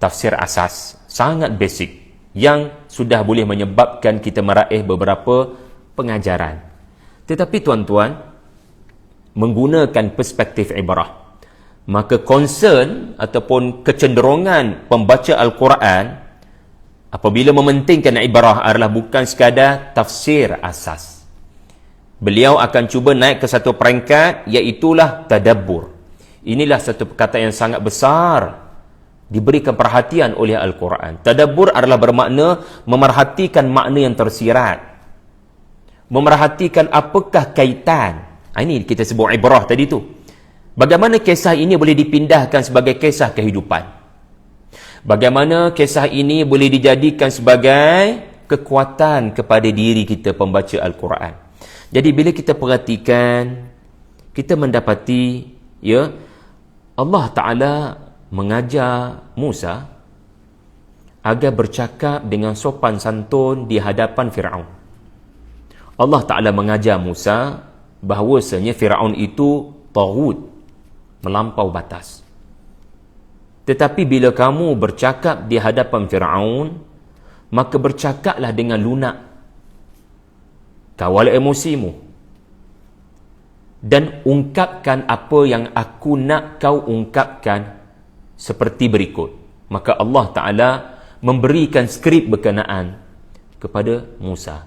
tafsir asas sangat basic yang sudah boleh menyebabkan kita meraih beberapa pengajaran. Tetapi tuan-tuan, menggunakan perspektif ibrah, maka concern ataupun kecenderungan pembaca Al-Quran apabila mementingkan ibrah adalah bukan sekadar tafsir asas. Beliau akan cuba naik ke satu peringkat, iaitulah tadabbur. Inilah satu perkataan yang sangat besar diberikan perhatian oleh Al-Quran. Tadabbur adalah bermakna memerhatikan makna yang tersirat, memerhatikan apakah kaitan. Ini kita sebut ibrah tadi tu. Bagaimana kisah ini boleh dipindahkan sebagai kisah kehidupan? Bagaimana kisah ini boleh dijadikan sebagai kekuatan kepada diri kita pembaca Al-Quran? Jadi bila kita perhatikan, kita mendapati ya, Allah Ta'ala mengajar Musa agar bercakap dengan sopan santun di hadapan Fir'aun. Allah Ta'ala mengajar Musa bahawasanya Firaun itu taghut, melampau batas. Tetapi bila kamu bercakap di hadapan Firaun, maka bercakaplah dengan lunak, kawal emosimu, dan ungkapkan apa yang aku nak kau ungkapkan seperti berikut. Maka Allah Ta'ala memberikan skrip berkenaan kepada Musa.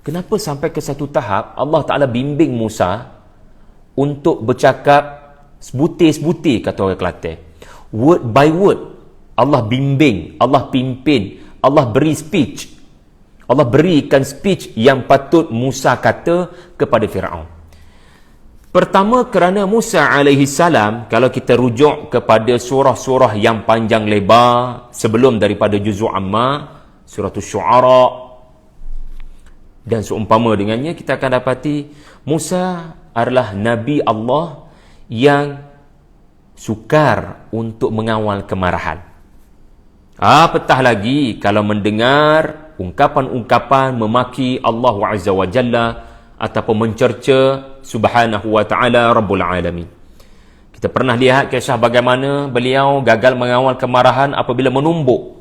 Kenapa sampai ke satu tahap Allah Ta'ala bimbing Musa untuk bercakap sebutir-sebutir, kata orang Kelantan, word by word. Allah bimbing, Allah pimpin, Allah beri speech, Allah berikan speech yang patut Musa kata kepada Firaun. Pertama, kerana Musa alaihi salam, kalau kita rujuk kepada surah-surah yang panjang lebar sebelum daripada juzuk Amma, surah Syu'ara dan seumpama dengannya, kita akan dapati Musa adalah Nabi Allah yang sukar untuk mengawal kemarahan. Apatah lagi kalau mendengar ungkapan-ungkapan memaki Allah Azza wa Jalla ataupun mencerca Subhanahu wa ta'ala Rabbul Alamin. Kita pernah lihat kisah bagaimana beliau gagal mengawal kemarahan apabila menumbuk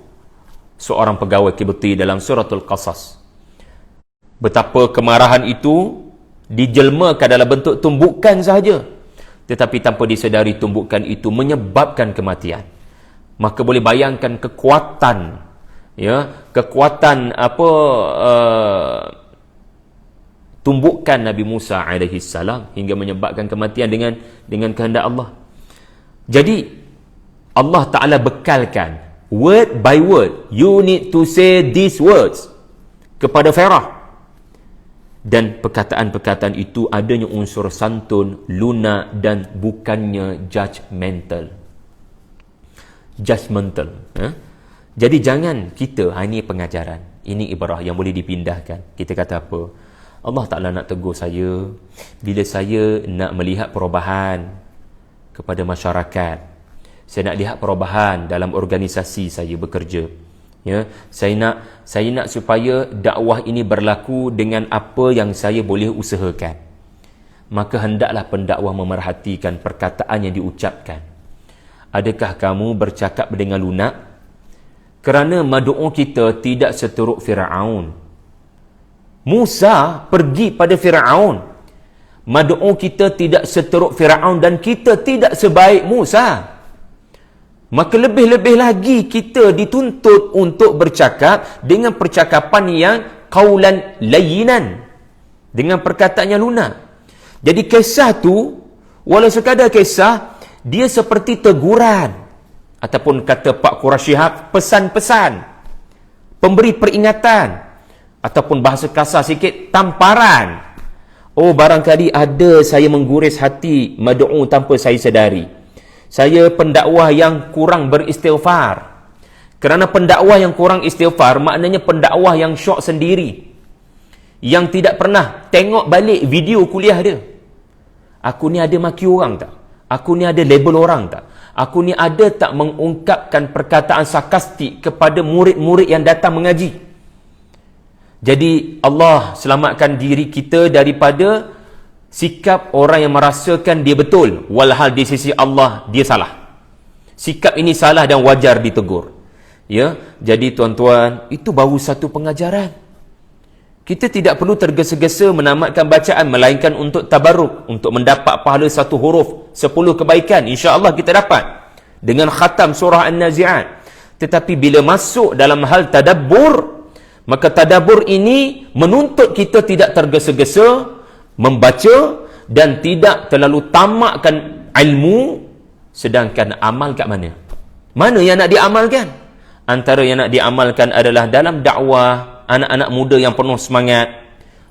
seorang pegawai Kibti dalam suratul Qasas. Betapa kemarahan itu dijelmakan dalam bentuk tumbukan sahaja, tetapi tanpa disedari tumbukan itu menyebabkan kematian. Maka boleh bayangkan kekuatan, kekuatan tumbukan Nabi Musa alaihi salam hingga menyebabkan kematian dengan kehendak Allah. Jadi Allah Ta'ala bekalkan word by word, you need to say these words kepada Firaun. Dan perkataan-perkataan itu adanya unsur santun, lunak dan bukannya judgmental. Jadi jangan kita, ini pengajaran, ini ibrah yang boleh dipindahkan. Kita kata apa? Allah Ta'ala nak tegur saya bila saya nak melihat perubahan kepada masyarakat. Saya nak lihat perubahan dalam organisasi saya bekerja. Saya nak supaya dakwah ini berlaku dengan apa yang saya boleh usahakan. Maka hendaklah pendakwah memerhatikan perkataan yang diucapkan. Adakah kamu bercakap dengan lunak? Kerana madu'u kita tidak seteruk Firaun. Musa pergi pada Firaun. Madu'u kita tidak seteruk Firaun dan kita tidak sebaik Musa. Maka lebih-lebih lagi kita dituntut untuk bercakap dengan percakapan yang qaulan layyinan, dengan perkataan yang lunak. Jadi kisah tu, walau sekadar kisah, dia seperti teguran, ataupun kata Pak Quraisyihab, pesan-pesan, pemberi peringatan, ataupun bahasa kasar sikit, tamparan. Oh, barangkali ada saya mengguris hati madu'u tanpa saya sedari. Saya pendakwah yang kurang beristighfar. Kerana pendakwah yang kurang istighfar maknanya pendakwah yang syok sendiri, yang tidak pernah tengok balik video kuliah dia. Aku ni ada maki orang tak? Aku ni ada label orang tak? Aku ni ada tak mengungkapkan perkataan sarkastik kepada murid-murid yang datang mengaji? Jadi Allah selamatkan diri kita daripada sikap orang yang merasakan dia betul, walhal di sisi Allah dia salah. Sikap ini salah dan wajar ditegur. Jadi tuan-tuan, itu baru satu pengajaran. Kita tidak perlu tergesa-gesa menamatkan bacaan, melainkan untuk tabarruk, untuk mendapat pahala satu huruf 10 kebaikan, insya-Allah kita dapat dengan khatam surah An-Nazi'at. Tetapi bila masuk dalam hal tadabbur, maka tadabbur ini menuntut kita tidak tergesa-gesa membaca dan tidak terlalu tamakkan ilmu, sedangkan amal kat mana? Mana yang nak diamalkan? Antara yang nak diamalkan adalah dalam dakwah anak-anak muda yang penuh semangat.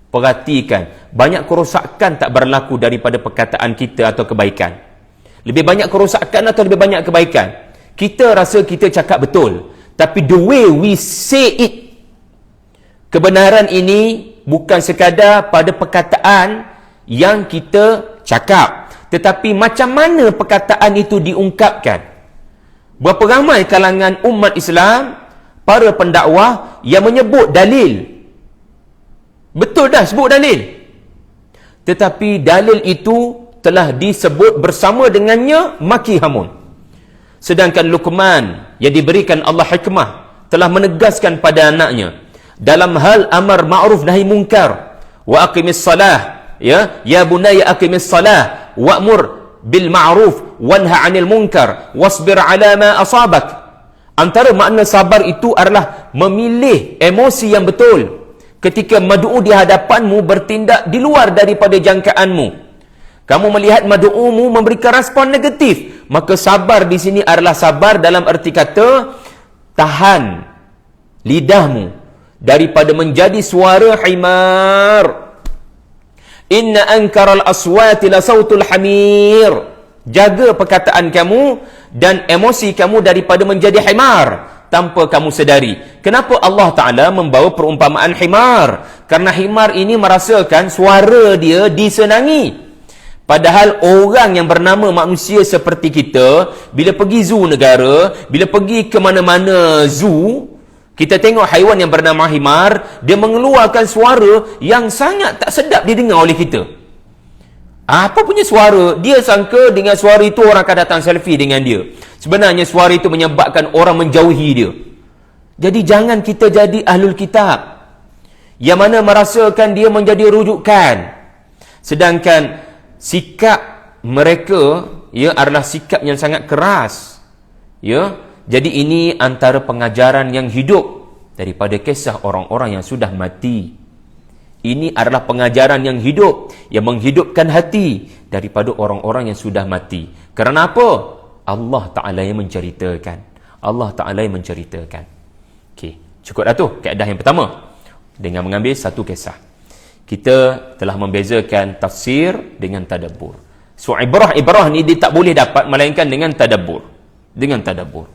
Perhatikan, banyak kerosakan tak berlaku daripada perkataan kita atau kebaikan. Lebih banyak kerosakan atau lebih banyak kebaikan? Kita rasa kita cakap betul, tapi the way we say it, kebenaran ini bukan sekadar pada perkataan yang kita cakap, tetapi macam mana perkataan itu diungkapkan. Berapa ramai kalangan umat Islam, para pendakwah yang menyebut dalil, Betul dah sebut dalil. Tetapi dalil itu telah disebut bersama dengannya maki hamun. Sedangkan Luqman yang diberikan Allah hikmah telah menegaskan pada anaknya dalam hal amar ma'ruf nahi munkar, wa aqimis salah, ya bunayya aqimis salah wa'mur bil ma'ruf wanha 'anil munkar wasbir 'ala ma asabak. Antara makna sabar itu adalah memilih emosi yang betul ketika mad'u di hadapanmu bertindak di luar daripada jangkaanmu. Kamu melihat mad'umu memberikan respon negatif, maka sabar di sini adalah sabar dalam arti kata tahan lidahmu daripada menjadi suara himar. Inna ankaral aswati la sautul hamir. Jaga perkataan kamu dan emosi kamu daripada menjadi himar tanpa kamu sedari. Kenapa Allah Ta'ala membawa perumpamaan himar? Karena himar ini merasakan suara dia disenangi. Padahal orang yang bernama manusia seperti kita, bila pergi zoo negara, bila pergi ke mana-mana zoo, kita tengok haiwan yang bernama himar, dia mengeluarkan suara yang sangat tak sedap didengar oleh kita. Apa punya suara? Dia sangka dengan suara itu orang akan datang selfie dengan dia. Sebenarnya suara itu menyebabkan orang menjauhi dia. Jadi jangan kita jadi ahlul kitab yang mana merasakan dia menjadi rujukan. Sedangkan sikap mereka adalah sikap yang sangat keras. Jadi ini antara pengajaran yang hidup daripada kisah orang-orang yang sudah mati. Ini adalah pengajaran yang hidup, yang menghidupkan hati daripada orang-orang yang sudah mati. Kerana apa? Allah Ta'ala yang menceritakan. Allah Ta'ala yang menceritakan. Okey, cukup dah tu kaedah yang pertama. Dengan mengambil satu kisah, kita telah membezakan tafsir dengan tadabbur. So ibrah ni dia tak boleh dapat melainkan dengan tadabbur. Dengan tadabbur.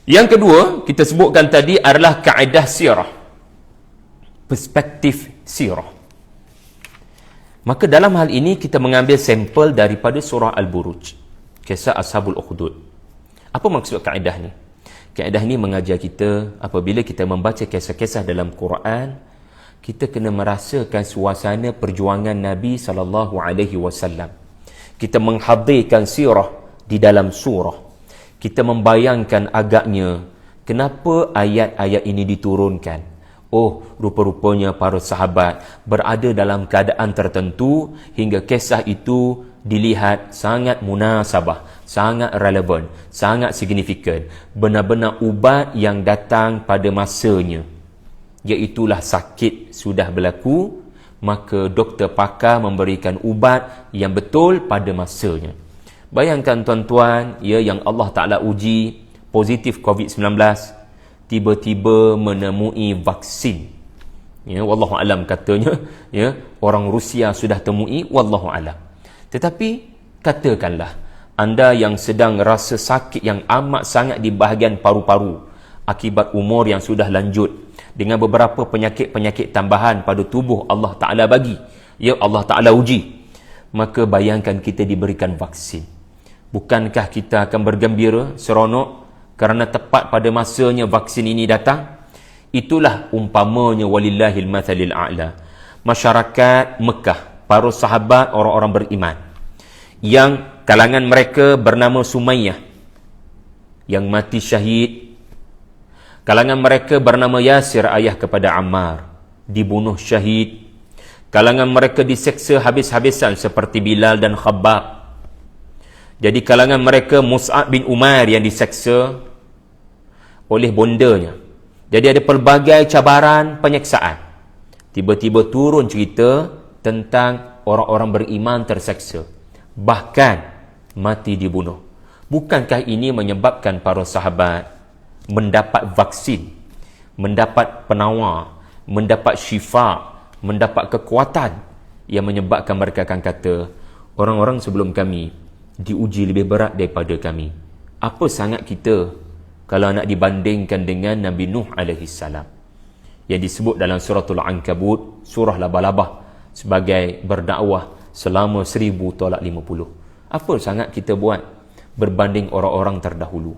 Yang kedua, kita sebutkan tadi adalah kaedah sirah. Perspektif sirah. Maka dalam hal ini kita mengambil sampel daripada surah Al-Buruj, kisah Ashabul Ukhdud. Apa maksud kaedah ni? Kaedah ni mengajar kita apabila kita membaca kisah-kisah dalam Quran, kita kena merasakan suasana perjuangan Nabi SAW. Kita menghadirkan sirah di dalam surah. Kita membayangkan agaknya kenapa ayat-ayat ini diturunkan. Oh, rupa-rupanya para sahabat berada dalam keadaan tertentu hingga kisah itu dilihat sangat munasabah, sangat relevan, sangat signifikan. Benar-benar ubat yang datang pada masanya. Iaitulah sakit sudah berlaku, maka doktor pakar memberikan ubat yang betul pada masanya. Bayangkan tuan-tuan, yang Allah Ta'ala uji positif COVID-19, tiba-tiba menemui vaksin. Wallahu alam katanya, orang Rusia sudah temui, wallahu alam. Tetapi katakanlah anda yang sedang rasa sakit yang amat sangat di bahagian paru-paru akibat umur yang sudah lanjut, dengan beberapa penyakit-penyakit tambahan pada tubuh Allah Ta'ala bagi, Allah Ta'ala uji, maka bayangkan kita diberikan vaksin. Bukankah kita akan bergembira, seronok kerana tepat pada masanya vaksin ini datang? Itulah umpamanya walillahil mathalil a'la. Masyarakat Mekah, para sahabat, orang-orang beriman, yang kalangan mereka bernama Sumayyah, yang mati syahid. Kalangan mereka bernama Yasir, ayah kepada Ammar, dibunuh syahid. Kalangan mereka diseksa habis-habisan seperti Bilal dan Khabbab. Jadi kalangan mereka Mus'ab bin Umair yang diseksa oleh bondanya. Jadi ada pelbagai cabaran, penyeksaan. Tiba-tiba turun cerita tentang orang-orang beriman terseksa, bahkan mati dibunuh. Bukankah ini menyebabkan para sahabat mendapat vaksin, mendapat penawar, mendapat syifa, mendapat kekuatan yang menyebabkan mereka akan kata, orang-orang sebelum kami diuji lebih berat daripada kami. Apa sangat kita kalau nak dibandingkan dengan Nabi Nuh AS, yang disebut dalam suratul Ankabut, surah Labah-Labah, sebagai berdakwah selama 1000 tolak 50. Apa sangat kita buat berbanding orang-orang terdahulu?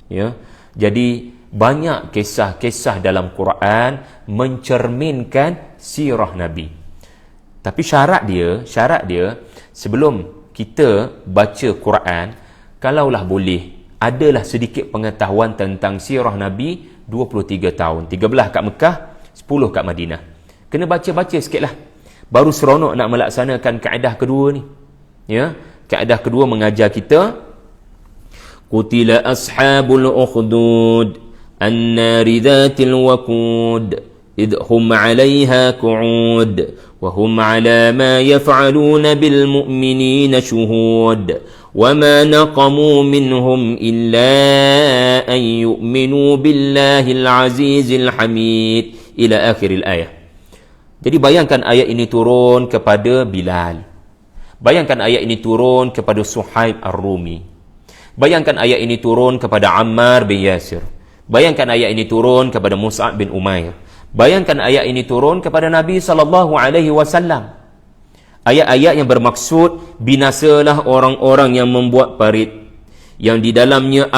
Ya. Jadi banyak kisah-kisah dalam Quran mencerminkan sirah Nabi. Tapi syarat dia sebelum kita baca Quran, kalaulah boleh, adalah sedikit pengetahuan tentang sirah Nabi 23 tahun. 13 kat Mekah, 10 kat Madinah. Kena baca-baca sikitlah. Baru seronok nak melaksanakan kaedah kedua ni. Ya, kaedah kedua mengajar kita Qutila ashabul ukhdud an-nari dhatil waqud idhum 'alayha qu'ud wa hum 'ala ma yaf'aluna bil mu'minina shuhud wa ma naqamu minhum illa an yu'minu billahil azizil hamid ila akhiril ayah. Jadi bayangkan ayat ini turun kepada Bilal. Bayangkan ayat ini turun kepada Suhaib Ar-Rumi. Bayangkan ayat ini turun kepada Ammar bin Yasir. Bayangkan ayat ini turun kepada Mus'ab bin Umair. Bayangkan ayat ini turun kepada Nabi SAW. Ayat-ayat yang bermaksud binasalah orang-orang yang membuat parit, yang di dalamnya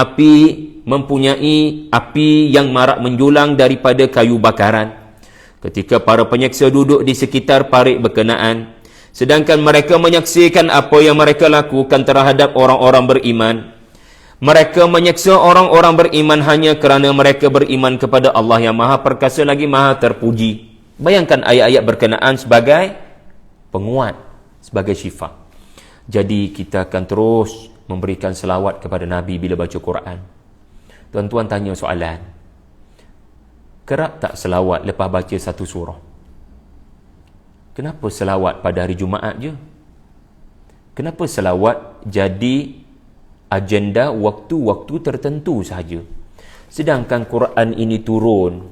mempunyai api yang marak menjulang daripada kayu bakaran. Ketika para penyeksa duduk di sekitar parit berkenaan, sedangkan mereka menyaksikan apa yang mereka lakukan terhadap orang-orang beriman. Mereka menyeksa orang-orang beriman hanya kerana mereka beriman kepada Allah yang Maha Perkasa lagi Maha Terpuji. Bayangkan ayat-ayat berkenaan sebagai penguat, sebagai syifa. Jadi kita akan terus memberikan selawat kepada Nabi bila baca Quran. Tuan-tuan tanya soalan, kerap tak selawat lepas baca satu surah? Kenapa selawat pada hari Jumaat je? Kenapa selawat jadi agenda waktu-waktu tertentu sahaja? Sedangkan Quran ini turun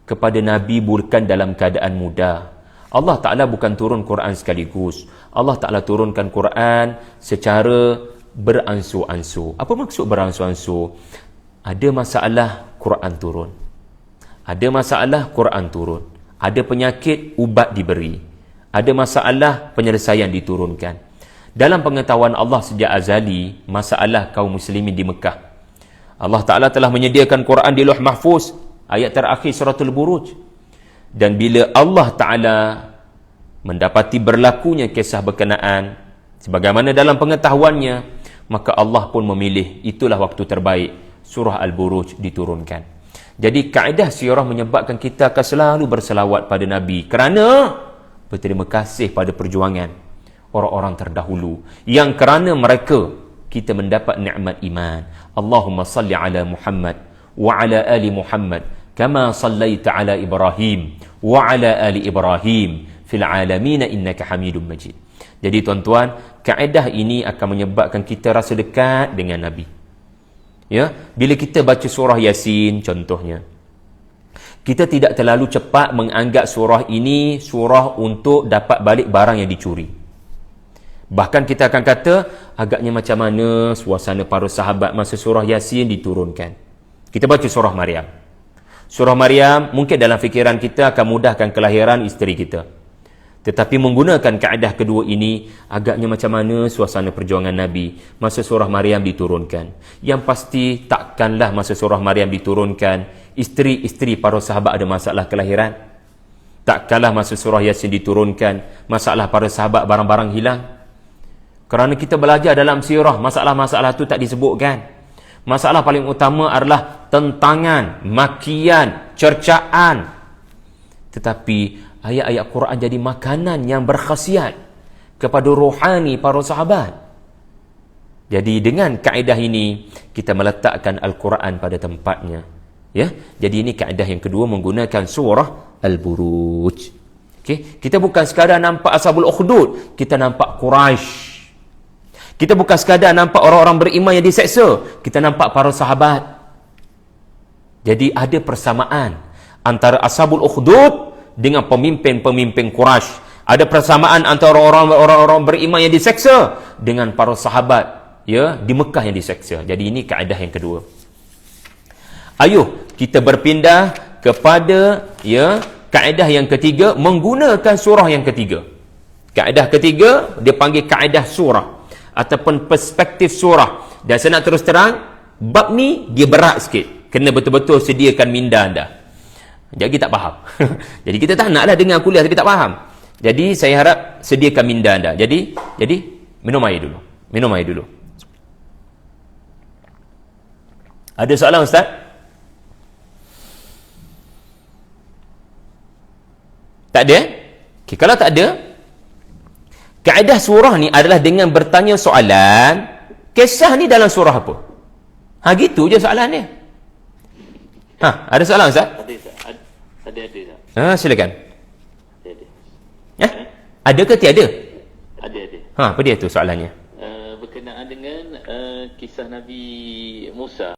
kepada Nabi bukan dalam keadaan mudah. Allah Ta'ala bukan turun Quran sekaligus. Allah Ta'ala turunkan Quran secara beransur-ansur. Apa maksud beransur-ansur? Ada masalah, Quran turun. Ada masalah, Quran turun. Ada penyakit, ubat diberi. Ada masalah, penyelesaian diturunkan. Dalam pengetahuan Allah sejak azali, masalah kaum muslimin di Mekah, Allah Ta'ala telah menyediakan Quran di Lauh Mahfuz, ayat terakhir suratul Buruj. Dan bila Allah Ta'ala mendapati berlakunya kisah berkenaan sebagaimana dalam pengetahuannya, maka Allah pun memilih itulah waktu terbaik surah Al-Buruj diturunkan. Jadi kaedah sirah menyebabkan kita akan selalu berselawat pada Nabi kerana berterima kasih pada perjuangan orang-orang terdahulu yang kerana mereka kita mendapat nikmat iman. Allahumma salli ala Muhammad wa ala ali Muhammad kama sallaita ala Ibrahim wa ala ali Ibrahim fil alamin innaka Hamidum Majid. Jadi tuan-tuan, kaedah ini akan menyebabkan kita rasa dekat dengan Nabi. Ya, bila kita baca surah Yasin contohnya, kita tidak terlalu cepat menganggap surah ini surah untuk dapat balik barang yang dicuri. Bahkan kita akan kata, agaknya macam mana suasana para sahabat masa surah Yasin diturunkan. Kita baca surah Maryam. Surah Maryam mungkin dalam fikiran kita akan mudahkan kelahiran isteri kita. Tetapi menggunakan kaedah kedua ini, agaknya macam mana suasana perjuangan Nabi masa surah Maryam diturunkan. Yang pasti takkanlah masa surah Maryam diturunkan, isteri-isteri para sahabat ada masalah kelahiran. Takkanlah masa surah Yasin diturunkan, masalah para sahabat barang-barang hilang. Kerana kita belajar dalam sirah, masalah-masalah itu tak disebutkan. Masalah paling utama adalah tentangan, makian, cercaan. Tetapi ayat-ayat Quran jadi makanan yang berkhasiat kepada rohani para sahabat. Jadi dengan kaedah ini kita meletakkan Al-Quran pada tempatnya. Ya, jadi ini kaedah yang kedua menggunakan surah Al-Buruj. Okay? Kita bukan sekadar nampak Ashabul Ukhdud, kita nampak Quraisy. Kita bukan sekadar nampak orang-orang beriman yang diseksa, kita nampak para sahabat. Jadi ada persamaan antara Ashabul Ukhdud dengan pemimpin-pemimpin Quraisy. Ada persamaan antara orang-orang beriman yang diseksa dengan para sahabat ya di Mekah yang diseksa. Jadi ini kaedah yang kedua. Ayuh kita berpindah kepada ya kaedah yang ketiga menggunakan surah yang ketiga. Kaedah ketiga dia panggil kaedah surah ataupun perspektif surah. Dan saya nak terus terang, bab ni dia berat sikit, kena betul-betul sediakan minda anda. Jadi tak faham. Jadi kita tak naklah dengar kuliah tapi tak faham. Jadi saya harap sediakan minda anda. Jadi minum air dulu. Minum air dulu. Ada soalan Ustaz? Tak ada? Okay, kalau tak ada, kaedah surah ni adalah dengan bertanya soalan, kisah ni dalam surah apa? Gitu je soalan dia. Ada soalan Ustaz? Ada Ustaz. Silakan. Ada. Ada ke tiada? Ada. Apa dia tu soalannya? Berkenaan dengan kisah Nabi Musa.